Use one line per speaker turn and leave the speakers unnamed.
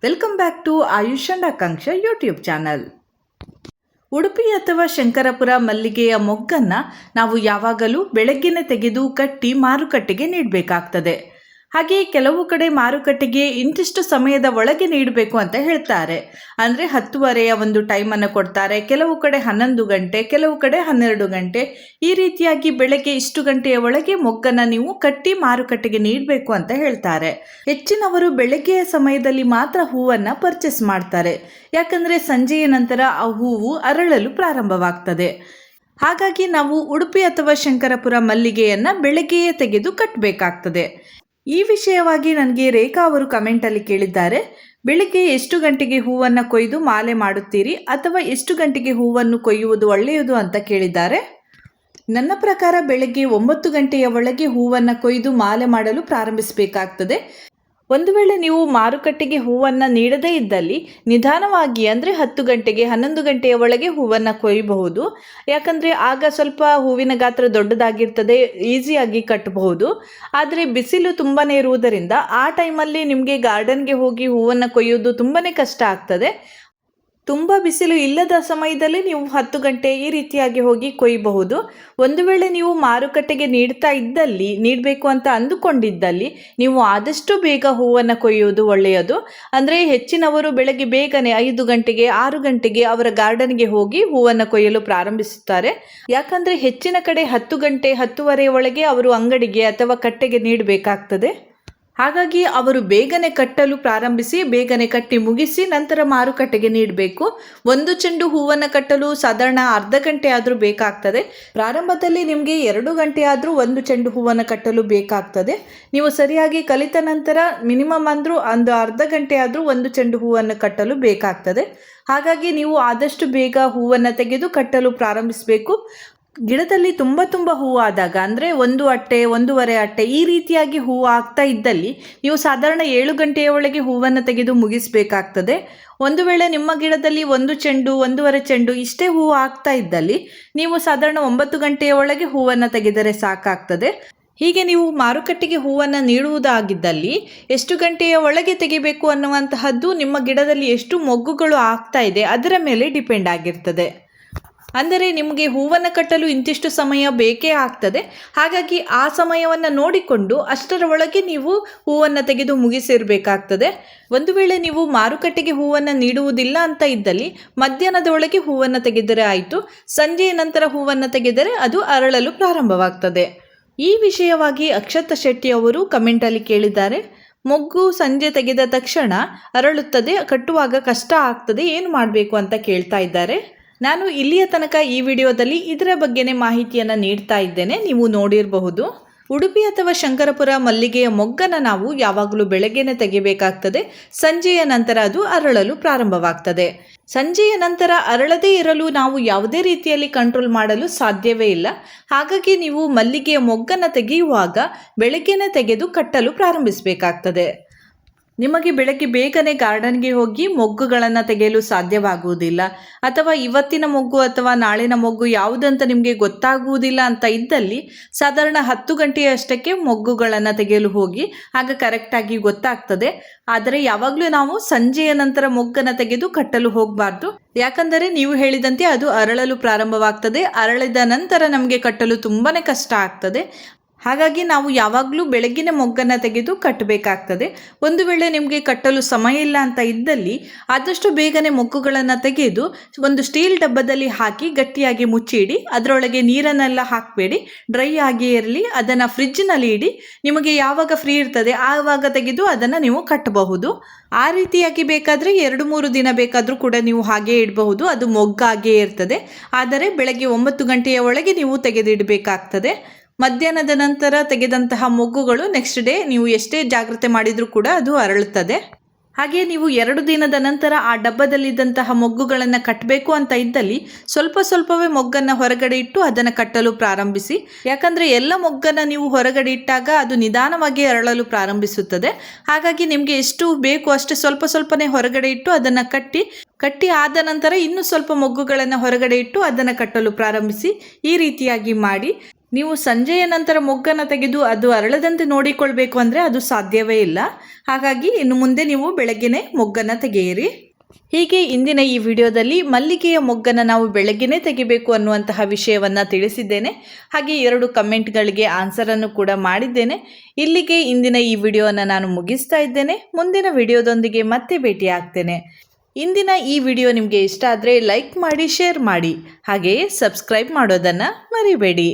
Welcome back to Ayush and Akanksha YouTube channel. Udupi ಅಥವಾ ಶಂಕರಪುರ ಮಲ್ಲಿಗೆಯ ಮೊಗ್ಗನ್ನು ನಾವು ಯಾವಾಗಲೂ ಬೆಳಗ್ಗೆನೆ ತೆಗೆದು ಕಟ್ಟಿ ಮಾರುಕಟ್ಟೆಗೆ ನೀಡಬೇಕಾಗ್ತದೆ. ಹಾಗೆ ಕೆಲವು ಕಡೆ ಮಾರುಕಟ್ಟೆಗೆ ಇಂತಿಷ್ಟು ಸಮಯದ ಒಳಗೆ ನೀಡಬೇಕು ಅಂತ ಹೇಳ್ತಾರೆ. ಅಂದರೆ 10:30 ಒಂದು ಟೈಮನ್ನು ಕೊಡ್ತಾರೆ, ಕೆಲವು ಕಡೆ 11 ಗಂಟೆ, ಕೆಲವು ಕಡೆ 12 ಗಂಟೆ, ಈ ರೀತಿಯಾಗಿ ಬೆಳಗ್ಗೆ ಇಷ್ಟು ಗಂಟೆಯ ಒಳಗೆ ಮೊಗ್ಗನ್ನು ನೀವು ಕಟ್ಟಿ ಮಾರುಕಟ್ಟೆಗೆ ನೀಡಬೇಕು ಅಂತ ಹೇಳ್ತಾರೆ. ಹೆಚ್ಚಿನವರು ಬೆಳಗ್ಗೆಯ ಸಮಯದಲ್ಲಿ ಮಾತ್ರ ಹೂವನ್ನು ಪರ್ಚೇಸ್ ಮಾಡ್ತಾರೆ, ಯಾಕಂದರೆ ಸಂಜೆಯ ನಂತರ ಆ ಹೂವು ಅರಳಲು ಪ್ರಾರಂಭವಾಗ್ತದೆ. ಹಾಗಾಗಿ ನಾವು ಉಡುಪಿ ಅಥವಾ ಶಂಕರಪುರ ಮಲ್ಲಿಗೆಯನ್ನು ಬೆಳಗ್ಗೆಯೇ ತೆಗೆದು ಕಟ್ಟಬೇಕಾಗ್ತದೆ. ಈ ವಿಷಯವಾಗಿ ನನಗೆ ರೇಖಾ ಅವರು ಕಮೆಂಟಲ್ಲಿ ಕೇಳಿದ್ದಾರೆ, ಬೆಳಿಗ್ಗೆ ಎಷ್ಟು ಗಂಟೆಗೆ ಹೂವನ್ನು ಕೊಯ್ದು ಮಾಲೆ ಮಾಡುತ್ತೀರಿ ಅಥವಾ ಎಷ್ಟು ಗಂಟೆಗೆ ಹೂವನ್ನು ಕೊಯ್ಯುವುದು ಒಳ್ಳೆಯದು ಅಂತ ಕೇಳಿದ್ದಾರೆ. ನನ್ನ ಪ್ರಕಾರ ಬೆಳಗ್ಗೆ 9 ಗಂಟೆಯ ಒಳಗೆ ಹೂವನ್ನು ಕೊಯ್ದು ಮಾಲೆ ಮಾಡಲು ಪ್ರಾರಂಭಿಸಬೇಕಾಗ್ತದೆ. ಒಂದು ವೇಳೆ ನೀವು ಮಾರುಕಟ್ಟೆಗೆ ಹೂವನ್ನು ನೀಡದೇ ಇದ್ದಲ್ಲಿ ನಿಧಾನವಾಗಿ ಅಂದರೆ 10 ಗಂಟೆಗೆ 11 ಗಂಟೆಯ ಒಳಗೆ ಹೂವನ್ನು ಕೊಯ್ಯಬಹುದು. ಯಾಕಂದರೆ ಆಗ ಸ್ವಲ್ಪ ಹೂವಿನ ಗಾತ್ರ ದೊಡ್ಡದಾಗಿರ್ತದೆ, ಈಸಿಯಾಗಿ ಕಟ್ಟಬಹುದು. ಆದರೆ ಬಿಸಿಲು ತುಂಬಾ ಇರುವುದರಿಂದ ಆ ಟೈಮಲ್ಲಿ ನಿಮಗೆ ಗಾರ್ಡನ್ಗೆ ಹೋಗಿ ಹೂವನ್ನು ಕೊಯ್ಯೋದು ತುಂಬಾ ಕಷ್ಟ ಆಗ್ತದೆ. ತುಂಬ ಬಿಸಿಲು ಇಲ್ಲದ ಸಮಯದಲ್ಲಿ ನೀವು 10 ಗಂಟೆ ಈ ರೀತಿಯಾಗಿ ಹೋಗಿ ಕೊಯ್ಯಬಹುದು. ಒಂದು ವೇಳೆ ನೀವು ಮಾರುಕಟ್ಟೆಗೆ ನೀಡಬೇಕು ಅಂತ ಅಂದುಕೊಂಡಿದ್ದಲ್ಲಿ ನೀವು ಆದಷ್ಟು ಬೇಗ ಹೂವನ್ನು ಕೊಯ್ಯುವುದು ಒಳ್ಳೆಯದು. ಅಂದರೆ ಹೆಚ್ಚಿನವರು ಬೆಳಗ್ಗೆ ಬೇಗನೆ 5 ಗಂಟೆಗೆ 6 ಗಂಟೆಗೆ ಅವರ ಗಾರ್ಡನ್ಗೆ ಹೋಗಿ ಹೂವನ್ನು ಕೊಯ್ಯಲು ಪ್ರಾರಂಭಿಸುತ್ತಾರೆ. ಯಾಕಂದರೆ ಹೆಚ್ಚಿನ ಕಡೆ 10 ಗಂಟೆ 10:30 ಒಳಗೆ ಅವರು ಅಂಗಡಿಗೆ ಅಥವಾ ಕಟ್ಟೆಗೆ ನೀಡಬೇಕಾಗ್ತದೆ. ಹಾಗಾಗಿ ಅವರು ಬೇಗನೆ ಕಟ್ಟಲು ಪ್ರಾರಂಭಿಸಿ ಬೇಗನೆ ಕಟ್ಟಿ ಮುಗಿಸಿ ನಂತರ ಮಾರುಕಟ್ಟೆಗೆ ನೀಡಬೇಕು. ಒಂದು ಚೆಂಡು ಹೂವನ್ನು ಕಟ್ಟಲು ಸಾಧಾರಣ ಅರ್ಧ ಗಂಟೆ ಆದರೂ ಬೇಕಾಗ್ತದೆ. ಪ್ರಾರಂಭದಲ್ಲಿ ನಿಮಗೆ 2 ಗಂಟೆ ಆದರೂ ಒಂದು ಚೆಂಡು ಹೂವನ್ನು ಕಟ್ಟಲು ಬೇಕಾಗ್ತದೆ. ನೀವು ಸರಿಯಾಗಿ ಕಲಿತ ನಂತರ ಮಿನಿಮಮ್ ಅಂದರೂ ಒಂದು ಅರ್ಧ ಗಂಟೆ ಆದರೂ ಒಂದು ಚೆಂಡು ಹೂವನ್ನು ಕಟ್ಟಲು ಬೇಕಾಗ್ತದೆ. ಹಾಗಾಗಿ ನೀವು ಆದಷ್ಟು ಬೇಗ ಹೂವನ್ನು ತೆಗೆದು ಕಟ್ಟಲು ಪ್ರಾರಂಭಿಸಬೇಕು. ಗಿಡದಲ್ಲಿ ತುಂಬ ಹೂವು ಆದಾಗ ಅಂದರೆ 1 ಅಟ್ಟೆ 1.5 ಅಟ್ಟೆ ಈ ರೀತಿಯಾಗಿ ಹೂವು ಆಗ್ತಾ ಇದ್ದಲ್ಲಿ ನೀವು ಸಾಧಾರಣ 7 ಗಂಟೆಯ ಒಳಗೆ ಹೂವನ್ನು ತೆಗೆದು ಮುಗಿಸಬೇಕಾಗ್ತದೆ. ಒಂದು ವೇಳೆ ನಿಮ್ಮ ಗಿಡದಲ್ಲಿ 1 ಚೆಂಡು 1.5 ಚೆಂಡು ಇಷ್ಟೇ ಹೂವು ಆಗ್ತಾ ಇದ್ದಲ್ಲಿ ನೀವು ಸಾಧಾರಣ 9 ಗಂಟೆಯ ಒಳಗೆ ಹೂವನ್ನು ತೆಗೆದರೆ ಸಾಕಾಗ್ತದೆ. ಹೀಗೆ ನೀವು ಮಾರುಕಟ್ಟೆಗೆ ಹೂವನ್ನು ನೀಡುವುದಾಗಿದ್ದಲ್ಲಿ ಎಷ್ಟು ಗಂಟೆಯ ಒಳಗೆ ತೆಗಿಬೇಕು ಅನ್ನುವಂತಹದ್ದು ನಿಮ್ಮ ಗಿಡದಲ್ಲಿ ಎಷ್ಟು ಮೊಗ್ಗುಗಳು ಆಗ್ತಾ ಇದೆ ಅದರ ಮೇಲೆ ಡಿಪೆಂಡ್ ಆಗಿರ್ತದೆ. ಅಂದರೆ ನಿಮಗೆ ಹೂವನ್ನು ಕಟ್ಟಲು ಇಂತಿಷ್ಟು ಸಮಯ ಬೇಕೇ ಆಗ್ತದೆ. ಹಾಗಾಗಿ ಆ ಸಮಯವನ್ನು ನೋಡಿಕೊಂಡು ಅಷ್ಟರ ಒಳಗೆ ನೀವು ಹೂವನ್ನು ತೆಗೆದು ಮುಗಿಸಿರಬೇಕಾಗ್ತದೆ. ಒಂದು ವೇಳೆ ನೀವು ಮಾರುಕಟ್ಟೆಗೆ ಹೂವನ್ನು ನೀಡುವುದಿಲ್ಲ ಅಂತ ಇದ್ದಲ್ಲಿ ಮಧ್ಯಾಹ್ನದ ಒಳಗೆ ಹೂವನ್ನು ತೆಗೆದರೆ ಆಯಿತು. ಸಂಜೆಯ ನಂತರ ಹೂವನ್ನು ತೆಗೆದರೆ ಅದು ಅರಳಲು ಪ್ರಾರಂಭವಾಗ್ತದೆ. ಈ ವಿಷಯವಾಗಿ ಅಕ್ಷತಾ ಶೆಟ್ಟಿ ಅವರು ಕಮೆಂಟಲ್ಲಿ ಕೇಳಿದ್ದಾರೆ, ಮೊಗ್ಗು ಸಂಜೆ ತೆಗೆದ ತಕ್ಷಣ ಅರಳುತ್ತದೆ, ಕಟ್ಟುವಾಗ ಕಷ್ಟ ಆಗ್ತದೆ, ಏನು ಮಾಡಬೇಕು ಅಂತ ಕೇಳ್ತಾ ಇದ್ದಾರೆ. ನಾನು ಇಲ್ಲಿಯ ತನಕ ಈ ವಿಡಿಯೋದಲ್ಲಿ ಇದರ ಬಗ್ಗೆನೇ ಮಾಹಿತಿಯನ್ನು ನೀಡ್ತಾ ಇದ್ದೇನೆ, ನೀವು ನೋಡಿರಬಹುದು. ಉಡುಪಿ ಅಥವಾ ಶಂಕರಪುರ ಮಲ್ಲಿಗೆಯ ಮೊಗ್ಗನ್ನು ನಾವು ಯಾವಾಗಲೂ ಬೆಳಗ್ಗೆನೆ ತೆಗಿಬೇಕಾಗ್ತದೆ. ಸಂಜೆಯ ನಂತರ ಅದು ಅರಳಲು ಪ್ರಾರಂಭವಾಗ್ತದೆ. ಸಂಜೆಯ ನಂತರ ಅರಳದೇ ಇರಲು ನಾವು ಯಾವುದೇ ರೀತಿಯಲ್ಲಿ ಕಂಟ್ರೋಲ್ ಮಾಡಲು ಸಾಧ್ಯವೇ ಇಲ್ಲ. ಹಾಗಾಗಿ ನೀವು ಮಲ್ಲಿಗೆಯ ಮೊಗ್ಗನ್ನು ತೆಗೆಯುವಾಗ ಬೆಳಗ್ಗೆನೆ ತೆಗೆದು ಕಟ್ಟಲು ಪ್ರಾರಂಭಿಸಬೇಕಾಗ್ತದೆ. ನಿಮಗೆ ಬೆಳಗ್ಗೆ ಬೇಗನೆ ಗಾರ್ಡನ್ಗೆ ಹೋಗಿ ಮೊಗ್ಗುಗಳನ್ನು ತೆಗೆಯಲು ಸಾಧ್ಯವಾಗುವುದಿಲ್ಲ, ಅಥವಾ ಇವತ್ತಿನ ಮೊಗ್ಗು ಅಥವಾ ನಾಳಿನ ಮೊಗ್ಗು ಯಾವುದಂತ ನಿಮಗೆ ಗೊತ್ತಾಗುವುದಿಲ್ಲ ಅಂತ ಇದ್ದಲ್ಲಿ ಸಾಧಾರಣ 10 ಗಂಟೆಯಷ್ಟಕ್ಕೆ ಮೊಗ್ಗುಗಳನ್ನು ತೆಗೆಯಲು ಹೋಗಿ, ಆಗ ಕರೆಕ್ಟಾಗಿ ಗೊತ್ತಾಗ್ತದೆ. ಆದರೆ ಯಾವಾಗಲೂ ನಾವು ಸಂಜೆಯ ನಂತರ ಮೊಗ್ಗನ್ನು ತೆಗೆದು ಕಟ್ಟಲು ಹೋಗಬಾರ್ದು. ಯಾಕಂದರೆ ನೀವು ಹೇಳಿದಂತೆ ಅದು ಅರಳಲು ಪ್ರಾರಂಭವಾಗ್ತದೆ. ಅರಳಿದ ನಂತರ ನಮಗೆ ಕಟ್ಟಲು ತುಂಬಾ ಕಷ್ಟ ಆಗ್ತದೆ. ಹಾಗಾಗಿ ನಾವು ಯಾವಾಗಲೂ ಬೆಳಗ್ಗಿನ ಮೊಗ್ಗನ್ನು ತೆಗೆದು ಕಟ್ಟಬೇಕಾಗ್ತದೆ. ಒಂದು ವೇಳೆ ನಿಮಗೆ ಕಟ್ಟಲು ಸಮಯ ಇಲ್ಲ ಅಂತ ಇದ್ದಲ್ಲಿ ಆದಷ್ಟು ಬೇಗನೆ ಮೊಗ್ಗುಗಳನ್ನು ತೆಗೆದು ಒಂದು ಸ್ಟೀಲ್ ಡಬ್ಬದಲ್ಲಿ ಹಾಕಿ ಗಟ್ಟಿಯಾಗಿ ಮುಚ್ಚಿಡಿ. ಅದರೊಳಗೆ ನೀರನ್ನೆಲ್ಲ ಹಾಕಬೇಡಿ, ಡ್ರೈ ಆಗಿ ಇರಲಿ. ಅದನ್ನು ಫ್ರಿಜ್ನಲ್ಲಿ ಇಡಿ. ನಿಮಗೆ ಯಾವಾಗ ಫ್ರೀ ಇರ್ತದೆ ಆವಾಗ ತೆಗೆದು ಅದನ್ನು ನೀವು ಕಟ್ಟಬಹುದು. ಆ ರೀತಿಯಾಗಿ ಬೇಕಾದರೆ 2-3 ದಿನ ಬೇಕಾದರೂ ಕೂಡ ನೀವು ಹಾಗೇ ಇಡಬಹುದು, ಅದು ಮೊಗ್ಗಾಗೇ ಇರ್ತದೆ. ಆದರೆ ಬೆಳಗ್ಗೆ 9 ಗಂಟೆಯ ಒಳಗೆ ನೀವು ತೆಗೆದಿಡಬೇಕಾಗ್ತದೆ. ಮಧ್ಯಾಹ್ನದ ನಂತರ ತೆಗೆದಂತಹ ಮೊಗ್ಗುಗಳು ನೆಕ್ಸ್ಟ್ ಡೇ ನೀವು ಎಷ್ಟೇ ಜಾಗ್ರತೆ ಮಾಡಿದರೂ ಕೂಡ ಅದು ಅರಳುತ್ತದೆ. ಹಾಗೆ ನೀವು 2 ದಿನದ ನಂತರ ಆ ಡಬ್ಬದಲ್ಲಿದ್ದಂತಹ ಮೊಗ್ಗುಗಳನ್ನು ಕಟ್ಟಬೇಕು ಅಂತ ಇದ್ದಲ್ಲಿ ಸ್ವಲ್ಪವೇ ಮೊಗ್ಗನ್ನು ಹೊರಗಡೆ ಇಟ್ಟು ಅದನ್ನು ಕಟ್ಟಲು ಪ್ರಾರಂಭಿಸಿ. ಯಾಕಂದರೆ ಎಲ್ಲ ಮೊಗ್ಗನ್ನು ನೀವು ಹೊರಗಡೆ ಇಟ್ಟಾಗ ಅದು ನಿಧಾನವಾಗಿ ಅರಳಲು ಪ್ರಾರಂಭಿಸುತ್ತದೆ. ಹಾಗಾಗಿ ನಿಮಗೆ ಎಷ್ಟು ಬೇಕು ಅಷ್ಟು ಸ್ವಲ್ಪನೇ ಹೊರಗಡೆ ಇಟ್ಟು ಅದನ್ನು ಕಟ್ಟಿ ಆದ ನಂತರ ಇನ್ನೂ ಸ್ವಲ್ಪ ಮೊಗ್ಗುಗಳನ್ನು ಹೊರಗಡೆ ಇಟ್ಟು ಅದನ್ನು ಕಟ್ಟಲು ಪ್ರಾರಂಭಿಸಿ. ಈ ರೀತಿಯಾಗಿ ಮಾಡಿ. ನೀವು ಸಂಜೆಯ ನಂತರ ಮೊಗ್ಗನ್ನು ತೆಗೆದು ಅದು ಅರಳದಂತೆ ನೋಡಿಕೊಳ್ಬೇಕು ಅಂದರೆ ಅದು ಸಾಧ್ಯವೇ ಇಲ್ಲ. ಹಾಗಾಗಿ ಇನ್ನು ಮುಂದೆ ನೀವು ಬೆಳಗ್ಗೆನೇ ಮೊಗ್ಗನ್ನು ತೆಗೆಯಿರಿ. ಹೀಗೆ ಇಂದಿನ ಈ ವಿಡಿಯೋದಲ್ಲಿ ಮಲ್ಲಿಗೆಯ ಮೊಗ್ಗನ್ನು ನಾವು ಬೆಳಗ್ಗೆನೇ ತೆಗಿಬೇಕು ಅನ್ನುವಂತಹ ವಿಷಯವನ್ನು ತಿಳಿಸಿದ್ದೇನೆ. ಹಾಗೆ 2 ಕಮೆಂಟ್ಗಳಿಗೆ ಆನ್ಸರನ್ನು ಕೂಡ ಮಾಡಿದ್ದೇನೆ. ಇಲ್ಲಿಗೆ ಇಂದಿನ ಈ ವಿಡಿಯೋವನ್ನು ನಾನು ಮುಗಿಸ್ತಾ ಇದ್ದೇನೆ. ಮುಂದಿನ ವಿಡಿಯೋದೊಂದಿಗೆ ಮತ್ತೆ ಭೇಟಿ ಆಗ್ತೇನೆ. ಇಂದಿನ ಈ ವಿಡಿಯೋ ನಿಮಗೆ ಇಷ್ಟ ಆದರೆ ಲೈಕ್ ಮಾಡಿ, ಶೇರ್ ಮಾಡಿ, ಹಾಗೆಯೇ ಸಬ್ಸ್ಕ್ರೈಬ್ ಮಾಡೋದನ್ನು ಮರಿಬೇಡಿ.